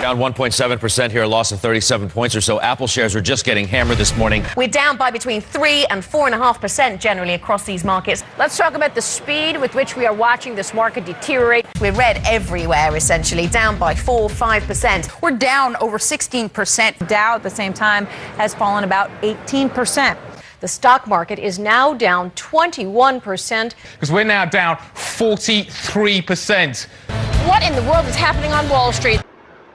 Down 1.7% here, a loss of 37 points or so. Apple shares are just getting hammered this morning. We're down by between 3 and 4.5% generally across these markets. Let's talk about the speed with which we are watching this market deteriorate. We're red everywhere, essentially, down by 4-5%. We're down over 16%. Dow at the same time has fallen about 18%. The stock market is now down 21%. Because we're now down 43%. What in the world is happening on Wall Street?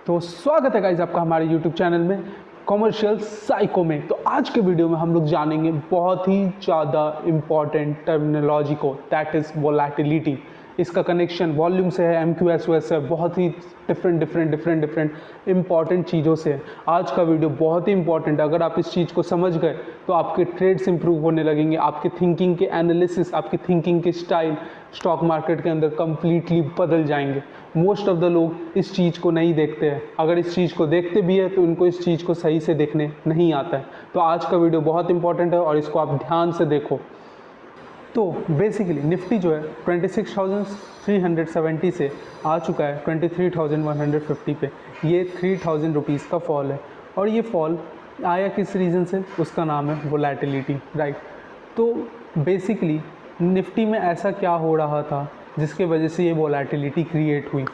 तो स्वागत है guys आपका हमारे YouTube channel में commercial psycho में। तो आज के वीडियो में हम लोग जानेंगे बहुत ही ज़्यादा इम्पॉर्टेंट टर्मिनोलॉजी को, दैट इज़ वोलेटिलिटी। इसका कनेक्शन वॉल्यूम से है, MQSOS से, बहुत ही डिफरेंट इंपॉर्टेंट चीज़ों से है। आज का वीडियो बहुत ही इंपॉर्टेंट है। अगर आप इस चीज़ को समझ गए तो आपके ट्रेड्स इंप्रूव होने लगेंगे, आपके थिंकिंग के एनालिसिस, आपकी थिंकिंग के स्टाइल स्टॉक मार्केट के अंदर कम्प्लीटली बदल जाएंगे। मोस्ट ऑफ द लोग इस चीज़ को नहीं देखते हैं। अगर इस चीज़ को देखते भी है तो इनको इस चीज़ को सही से देखने नहीं आता है। तो आज का वीडियो बहुत इंपॉर्टेंट है और इसको आप ध्यान से देखो। तो बेसिकली निफ्टी जो है 26,370 से आ चुका है 23,150 पे। ये 3,000 रुपीज़ का फॉल है और ये फॉल आया किस रीज़न से, उसका नाम है वोलेटिलिटी, राइट। तो बेसिकली निफ्टी में ऐसा क्या हो रहा था जिसके वजह से ये वोलेटिलिटी क्रिएट हुई।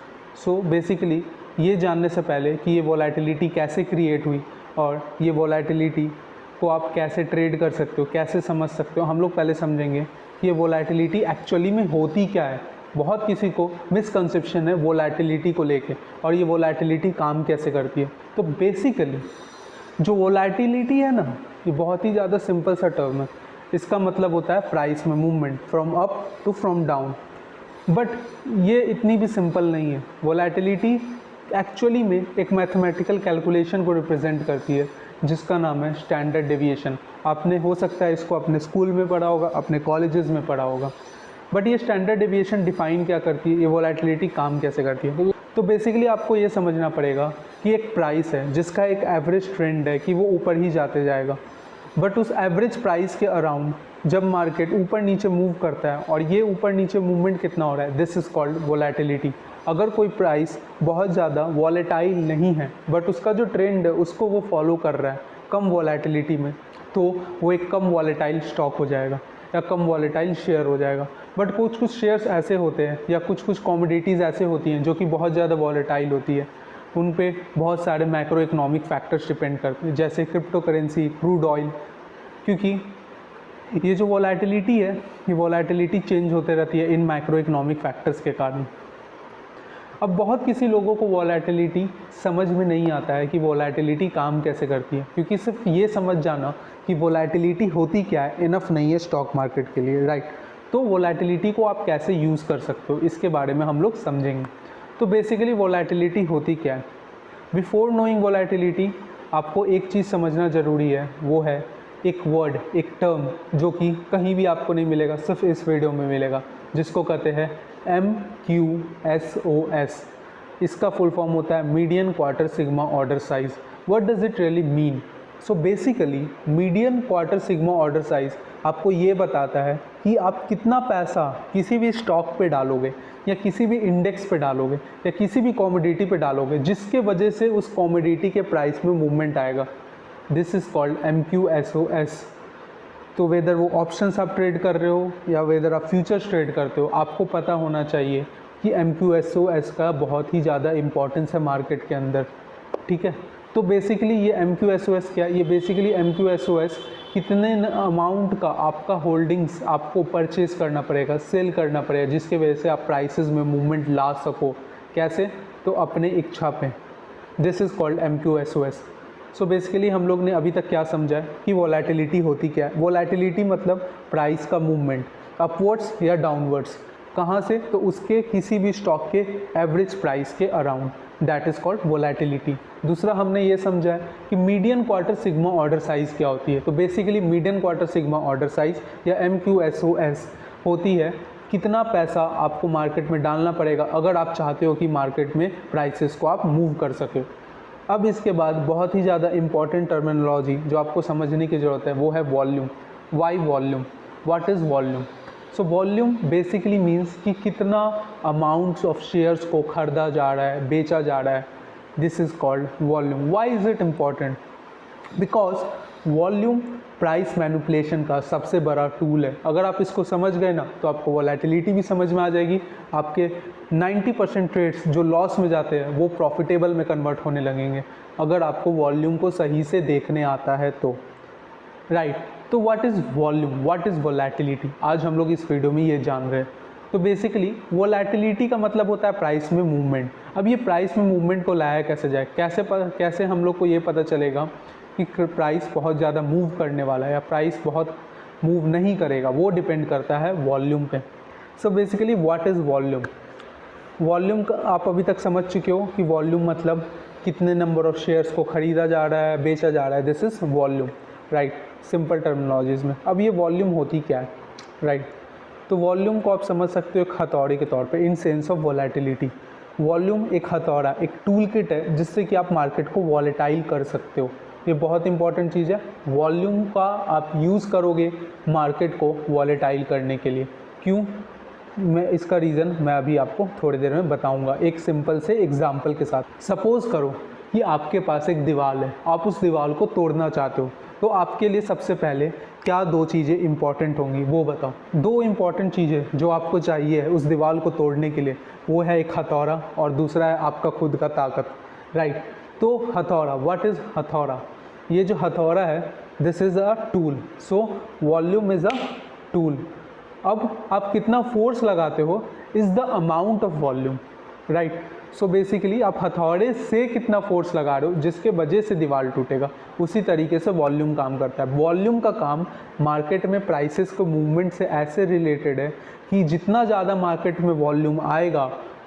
सो बेसिकली ये जानने से पहले कि ये वोलेटिलिटी कैसे क्रिएट हुई और ये वोलेटिलिटी को आप कैसे ट्रेड कर सकते हो, कैसे समझ सकते हो, हम लोग पहले समझेंगे कि ये वोलेटिलिटी एक्चुअली में होती क्या है। बहुत किसी को मिसकंसेप्शन है वोलेटिलिटी को लेके और ये वोलेटिलिटी काम कैसे करती है। तो बेसिकली जो वोलेटिलिटी है ना, ये बहुत ही ज़्यादा सिंपल सा टर्म है। इसका मतलब होता है प्राइस में movement from up to from down. But ये इतनी भी सिंपल नहीं है। वोलेटिलिटी एक्चुअली में एक मैथमेटिकल कैलकुलेशन को रिप्रेजेंट करती है जिसका नाम है स्टैंडर्ड डेविएशन। आपने हो सकता है इसको अपने स्कूल में पढ़ा होगा, अपने कॉलेजेस में पढ़ा होगा। बट ये स्टैंडर्ड डेविएशन डिफाइन क्या करती है, ये वोलेटिलिटी काम कैसे करती है। तो बेसिकली आपको ये समझना पड़ेगा कि एक प्राइस है जिसका एक एवरेज ट्रेंड है कि वो ऊपर ही जाते जाएगा। बट उस एवरेज प्राइस के अराउंड जब मार्केट ऊपर नीचे मूव करता है और ये ऊपर नीचे मूवमेंट कितना हो रहा है, दिस इज़ कॉल्ड वोलेटिलिटी। अगर कोई प्राइस बहुत ज़्यादा वॉलेटाइल नहीं है बट उसका जो ट्रेंड है उसको वो फॉलो कर रहा है कम वॉलेटिलिटी में, तो वो एक कम वॉलेटाइल स्टॉक हो जाएगा या कम वॉलेटाइल शेयर हो जाएगा। बट कुछ शेयर्स ऐसे होते हैं या कुछ कमोडिटीज़ ऐसे होती हैं जो कि बहुत ज़्यादा वॉलेटाइल होती है। उन पे बहुत सारे मैक्रो इकोनॉमिक फैक्टर्स डिपेंड करते हैं, जैसे क्रिप्टो करेंसी, क्रूड ऑयल। क्योंकि ये जो वोलेटिलिटी है, ये वोलेटिलिटी चेंज होते रहती है इन मैक्रो इकोनॉमिक फैक्टर्स के कारण। अब बहुत किसी लोगों को वोलेटिलिटी समझ में नहीं आता है कि वोलेटिलिटी काम कैसे करती है, क्योंकि सिर्फ ये समझ जाना कि वोलेटिलिटी होती क्या है इनफ नहीं है स्टॉक मार्केट के लिए, राइट। तो वोलेटिलिटी को आप कैसे यूज़ कर सकते हो इसके बारे में हम लोग समझेंगे। तो बेसिकली वोलेटिलिटी होती क्या है। बिफोर नोइंग वोलेटिलिटी आपको एक चीज़ समझना ज़रूरी है, वो है एक वर्ड, एक टर्म जो कि कहीं भी आपको नहीं मिलेगा, सिर्फ इस वीडियो में मिलेगा, जिसको कहते हैं MQSOS। इसका फुल फॉर्म होता है median quarter sigma order size. What does it really mean. So basically median quarter sigma order size आपको ये बताता है कि आप कितना पैसा किसी भी स्टॉक पे डालोगे या किसी भी इंडेक्स पे डालोगे या किसी भी कॉमोडिटी पे डालोगे जिसके वजह से उस कॉमोडिटी के प्राइस में मूवमेंट आएगा। This is called MQSOS। तो वेदर वो ऑप्शंस आप ट्रेड कर रहे हो या वेदर आप फ्यूचर्स ट्रेड करते हो, आपको पता होना चाहिए कि MQSOS का बहुत ही ज़्यादा इम्पोर्टेंस है मार्केट के अंदर, ठीक है। तो बेसिकली ये MQSOS क्या है, ये बेसिकली MQSOS कितने अमाउंट का आपका होल्डिंग्स आपको परचेज करना पड़ेगा, सेल करना पड़ेगा, जिसके वजह से आप प्राइसेस में मूवमेंट ला सको। कैसे, तो अपने इच्छा पे। This is called MQSOS। So basically हम लोग ने अभी तक क्या समझा है कि वोलेटिलिटी होती क्या है। वोलेटिलिटी मतलब प्राइस का मूवमेंट अपवर्ड्स या डाउनवर्ड्स, कहाँ से, तो उसके किसी भी स्टॉक के एवरेज प्राइस के around, that is called volatility. दूसरा हमने ये समझा है कि median quarter sigma order size क्या होती है। तो basically median quarter sigma order size या MQSOS होती है कितना पैसा आपको मार्केट में डालना पड़ेगा अगर आप चाहते हो कि मार्केट में प्राइसेस को आप मूव कर सके। अब इसके बाद बहुत ही ज़्यादा इम्पॉर्टेंट टर्मिनोलॉजी जो आपको समझने की ज़रूरत है वो है volume. Why volume, what is volume. So volume basically means कि कितना अमाउंट्स ऑफ शेयर्स को ख़रीदा जा रहा है, बेचा जा रहा है, this is called volume. Why is it important? Because volume price manipulation का सबसे बड़ा टूल है. अगर आप इसको समझ गए ना तो आपको वॉलेटिलिटी भी समझ में आ जाएगी. आपके 90% ट्रेड्स जो लॉस में जाते हैं वो प्रॉफिटेबल में कन्वर्ट होने लगेंगे अगर आपको वॉल्यूम को सही से देखने आता है तो. राइट. तो what is volume, what is volatility, आज हम लोग इस वीडियो में ये जान रहे हैं. तो बेसिकली वॉलेटिलिटी का मतलब होता है प्राइस में मूवमेंट. अब ये प्राइस में मूवमेंट को लाया कैसे जाए, कैसे हम लोग को ये पता चलेगा कि प्राइस बहुत ज़्यादा मूव करने वाला है या प्राइस बहुत मूव नहीं करेगा, वो डिपेंड करता है वॉल्यूम पे. So basically what is volume? Volume का आप अभी तक समझ चुके हो कि वॉल्यूम मतलब कितने नंबर ऑफ शेयर्स को ख़रीदा जा रहा है, बेचा जा रहा है. This is volume. Right, simple terminologies में. अब ये वॉल्यूम होती क्या है? राइट. तो वॉल्यूम को आप समझ सकते हो एक हथौड़े के तौर पे in sense of volatility. Volume एक हथौड़ा, एक टूल किट है जिससे कि आप मार्केट को वॉलेटाइल कर सकते हो. ये बहुत इंपॉर्टेंट चीज़ है. वॉल्यूम का आप यूज़ करोगे मार्केट को वॉलेटाइल करने के लिए. क्यों? मैं इसका रीज़न मैं अभी आपको थोड़ी देर में बताऊंगा एक सिंपल से एग्जांपल के साथ. सपोज़ करो कि आपके पास एक दीवार है, आप उस दीवार को तोड़ना चाहते हो. तो आपके लिए सबसे पहले क्या दो चीज़ें इंपॉर्टेंट होंगी वो बताओ. दो इंपॉर्टेंट चीज़ें जो आपको चाहिए उस दीवार को तोड़ने के लिए, वो है एक हथौड़ा और दूसरा है आपका खुद का ताकत. राइट. तो हथौड़ा, व्हाट इज़ हथौड़ा? ये जो हथौड़ा है this is a tool. So volume is a tool. अब आप कितना फोर्स लगाते हो is the amount of volume. Right. So basically आप हथौड़े से कितना फोर्स लगा रहे हो जिसके वजह से दीवार टूटेगा, उसी तरीके से वॉल्यूम काम करता है. वॉल्यूम का काम मार्केट में प्राइसेस को मूवमेंट से ऐसे रिलेटेड है कि जितना ज़्यादा मार्केट में वॉल्यूम आएगा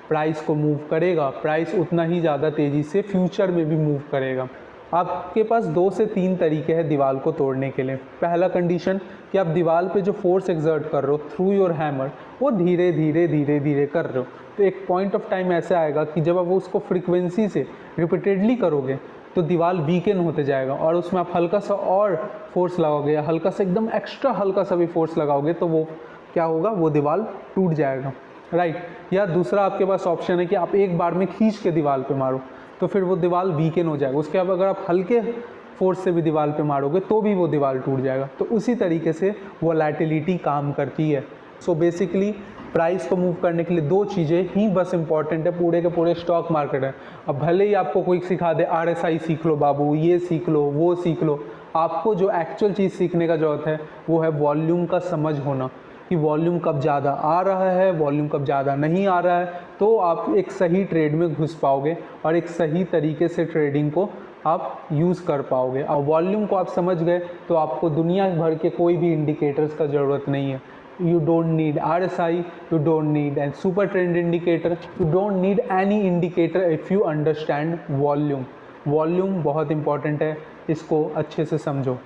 प्राइस को मूव करेगा, प्राइस उतना ही ज़्यादा तेज़ी से फ्यूचर में भी मूव करेगा. आपके पास 2 से 3 तरीके हैं दीवार को तोड़ने के लिए. पहला कंडीशन कि आप दीवार पे जो फोर्स एक्सर्ट कर रहे हो थ्रू योर हैमर वो धीरे धीरे धीरे धीरे कर रहे हो. तो एक पॉइंट ऑफ टाइम ऐसा आएगा कि जब आप उसको फ्रीक्वेंसी से रिपीटेडली करोगे तो दीवार वीकन होते जाएगा और उसमें आप हल्का सा और फोर्स लगाओगे या हल्का सा एकदम एक्स्ट्रा हल्का सा भी फोर्स लगाओगे तो वो क्या होगा, वो दीवार टूट जाएगा. राइट. या दूसरा आपके पास ऑप्शन है कि आप एक बार में खींच के दीवार पे मारो तो फिर वो दीवार वीकन हो जाएगा. उसके बाद अगर आप हल्के फोर्स से भी दीवार पे मारोगे तो भी वो दीवार टूट जाएगा. तो उसी तरीके से वॉलेटिलिटी काम करती है. सो बेसिकली प्राइस को मूव करने के लिए दो चीज़ें ही बस इंपॉर्टेंट है पूरे के पूरे स्टॉक मार्केट है. अब भले ही आपको कोई सिखा दे RSI सीख लो बाबू, ये सीख लो, वो सीख लो, आपको जो एक्चुअल चीज़ सीखने का ज़रूरत है वो है वॉल्यूम का समझ होना कि वॉल्यूम कब ज़्यादा आ रहा है, वॉल्यूम कब ज़्यादा नहीं आ रहा है. तो आप एक सही ट्रेड में घुस पाओगे और एक सही तरीके से ट्रेडिंग को आप यूज़ कर पाओगे. और वॉल्यूम को आप समझ गए तो आपको दुनिया भर के कोई भी इंडिकेटर्स का ज़रूरत नहीं है. You don't need RSI, you don't need a super trend indicator, you don't need any indicator if you understand volume. Volume बहुत important है, इसको अच्छे से समझो.